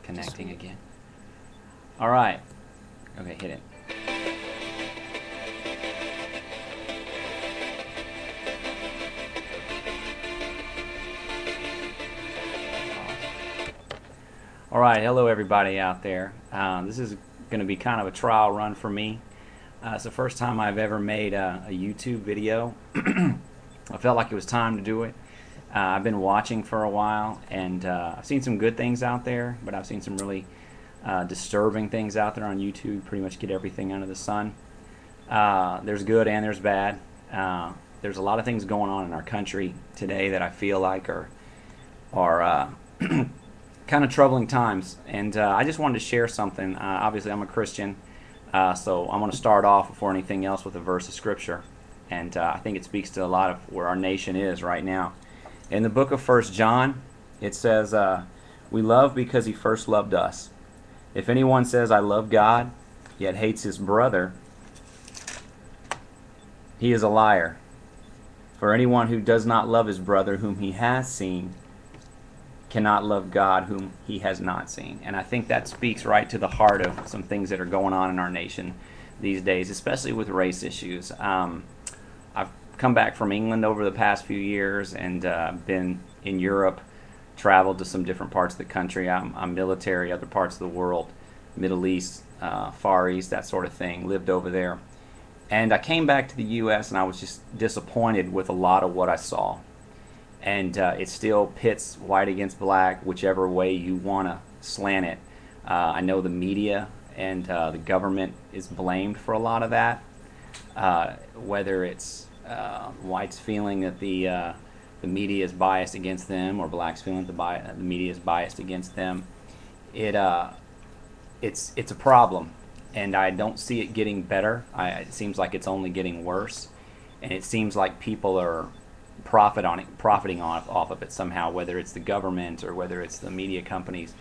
Connecting again. All right. Okay, hit it. All right, hello everybody out there. This is going to be kind of a trial run for me. It's the first time I've ever made a YouTube video. I felt like it was time to do it. I've been watching for a while, and I've seen some good things out there, but I've seen some really disturbing things out there on YouTube. Pretty much get everything under the sun. There's good and there's bad. There's a lot of things going on in our country today that I feel like are kind of troubling times, and I just wanted to share something. Obviously, I'm a Christian, so I'm going to start off before anything else with a verse of Scripture, and I think it speaks to a lot of where our nation is right now. In the book of 1 John, it says, "We love because He first loved us. If anyone says, 'I love God,' yet hates his brother, he is a liar. For anyone who does not love his brother whom he has seen cannot love God whom he has not seen." And I think that speaks right to the heart of some things that are going on in our nation these days, especially with race issues. I've come back from England over the past few years and been in Europe, traveled to some different parts of the country. I'm military, other parts of the world, Middle East, Far East, that sort of thing, lived over there. And I came back to the U.S. and I was just disappointed with a lot of what I saw. And it still pits white against black, whichever way you want to slant it. I know the media and the government is blamed for a lot of that. Whether it's whites feeling that the media is biased against them, or blacks feeling the media is biased against them, it's a problem, and I don't see it getting better. It seems like it's only getting worse, and it seems like people are profiting off of it somehow, whether it's the government or whether it's the media companies.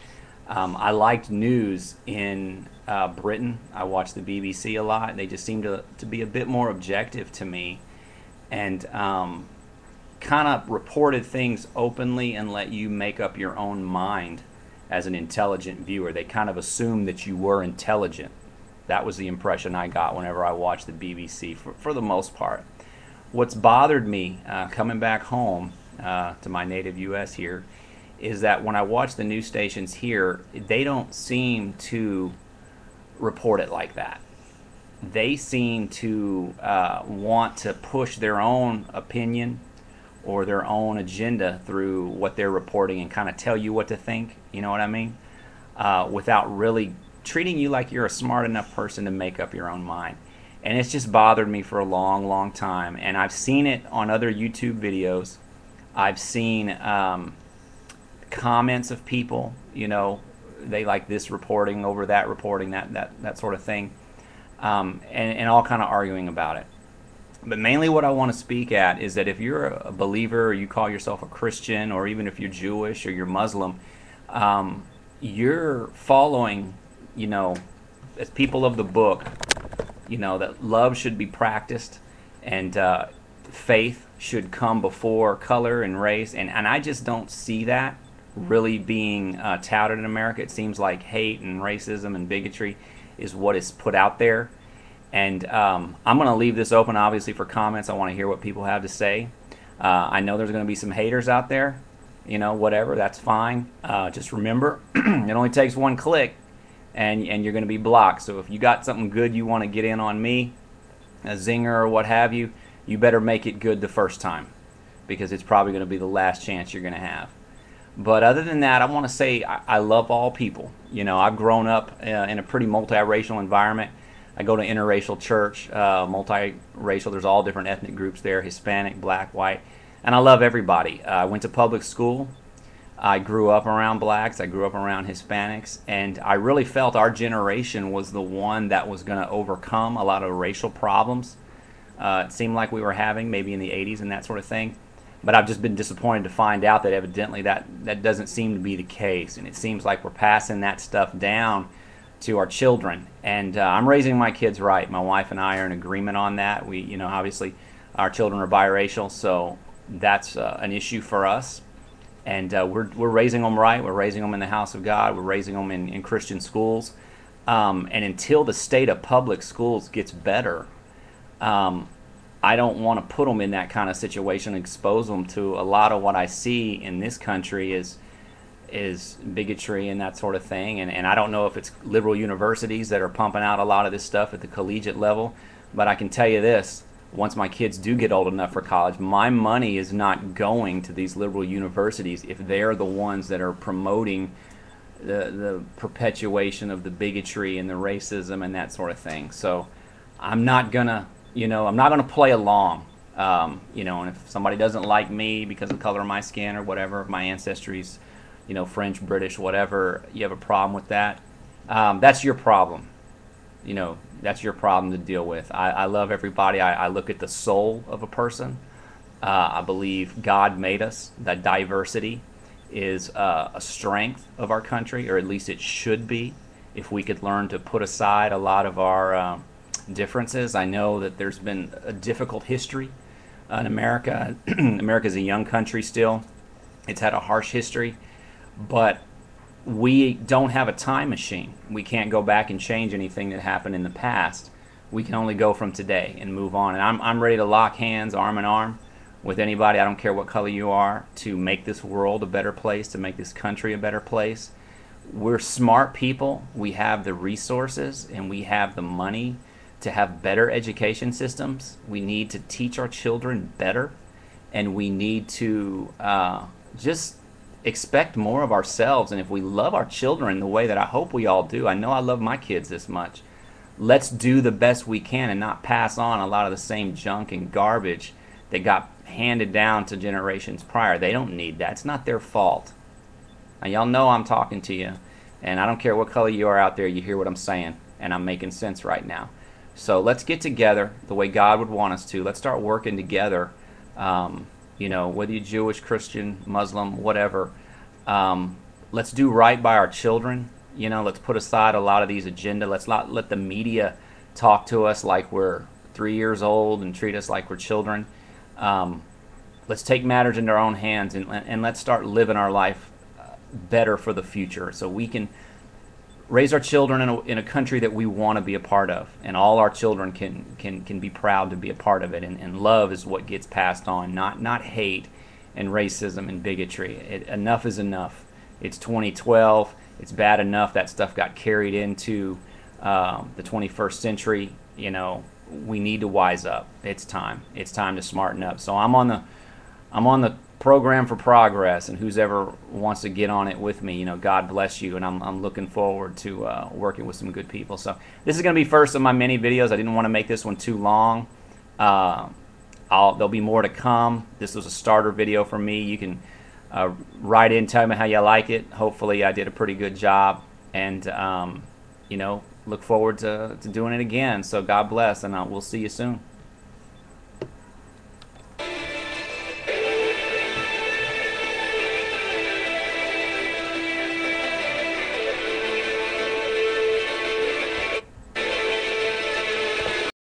I liked news in Britain. I watched the BBC a lot. They just seemed to be a bit more objective to me, and kind of reported things openly and let you make up your own mind as an intelligent viewer. They kind of assumed that you were intelligent. That was the impression I got whenever I watched the BBC, for the most part. What's bothered me coming back home to my native U.S. here is that when I watch the news stations here, they don't seem to report it like that. They seem to want to push their own opinion or their own agenda through what they're reporting and kind of tell you what to think, you know what I mean? Without really treating you like you're a smart enough person to make up your own mind. And it's just bothered me for a long, long time. And I've seen it on other YouTube videos. I've seen comments of people, they like this reporting over that reporting, that sort of thing, and all kind of arguing about it. But mainly what I want to speak at is that if you're a believer, or you call yourself a Christian, or even if you're Jewish or you're Muslim, you're following, as people of the book, that love should be practiced, and faith should come before color and race. And I just don't see that really being touted in America. It seems like hate and racism and bigotry is what is put out there. And I'm going to leave this open, obviously, for comments. I want to hear what people have to say. I know there's going to be some haters out there. Whatever, that's fine. Just remember, it only takes one click, and you're going to be blocked. So if you got something good you want to get in on me, a zinger or what have you, you better make it good the first time, because it's probably going to be the last chance you're going to have. But other than that, I want to say I love all people. I've grown up in a pretty multiracial environment. I go to interracial church, multiracial. There's all different ethnic groups there, Hispanic, black, white, and I love everybody. I went to public school. I grew up around blacks. I grew up around Hispanics, and I really felt our generation was the one that was going to overcome a lot of racial problems. It seemed like we were having maybe in the 80s and that sort of thing. But I've just been disappointed to find out that evidently that doesn't seem to be the case, and it seems like we're passing that stuff down to our children. And I'm raising my kids right. My wife and I are in agreement on that. We, obviously, our children are biracial, so that's an issue for us. And we're raising them right. We're raising them in the house of God. We're raising them in Christian schools. And until the state of public schools gets better, I don't want to put them in that kind of situation, expose them to a lot of what I see in this country is bigotry and that sort of thing. And I don't know if it's liberal universities that are pumping out a lot of this stuff at the collegiate level, but I can tell you this: once my kids do get old enough for college, my money is not going to these liberal universities if they're the ones that are promoting the perpetuation of the bigotry and the racism and that sort of thing. So I'm not gonna, I'm not gonna play along. And if somebody doesn't like me because of the color of my skin or whatever, my ancestry's, French, British, whatever, you have a problem with that, that's your problem. That's your problem to deal with. I love everybody. I look at the soul of a person. I believe God made us. That diversity is a strength of our country, or at least it should be, if we could learn to put aside a lot of our differences. I know that there's been a difficult history in America. America's a young country still. It's had a harsh history, but we don't have a time machine. We can't go back and change anything that happened in the past. We can only go from today and move on. And I'm ready to lock hands, arm in arm, with anybody, I don't care what color you are, to make this world a better place, to make this country a better place. We're smart people. We have the resources and we have the money to have better education systems. We need to teach our children better, and we need to just expect more of ourselves. And if we love our children the way that I hope we all do, I know I love my kids this much, let's do the best we can and not pass on a lot of the same junk and garbage that got handed down to generations prior. They don't need that. It's not their fault. Now, y'all know I'm talking to you, and I don't care what color you are out there, you hear what I'm saying, and I'm making sense right now. So let's get together the way God would want us to. Let's start working together, whether you're Jewish, Christian, Muslim, whatever. Let's do right by our children. Let's put aside a lot of these agenda. Let's not let the media talk to us like we're 3 years old and treat us like we're children. Let's take matters into our own hands, and let's start living our life better for the future, so we can raise our children in a country that we want to be a part of, and all our children can be proud to be a part of it. And love is what gets passed on, not hate and racism and bigotry. Enough is enough. It's 2012. It's bad enough that stuff got carried into the 21st century. We need to wise up. It's time. It's time to smarten up. So I'm on the program for progress, and who's ever wants to get on it with me, God bless you. And I'm looking forward to working with some good people. So this is going to be first of my many videos. I didn't want to make this one too long. There'll be more to come. This was a starter video for me. You can write in, tell me how you like it. Hopefully I did a pretty good job, and look forward to doing it again. So God bless, and we'll see you soon.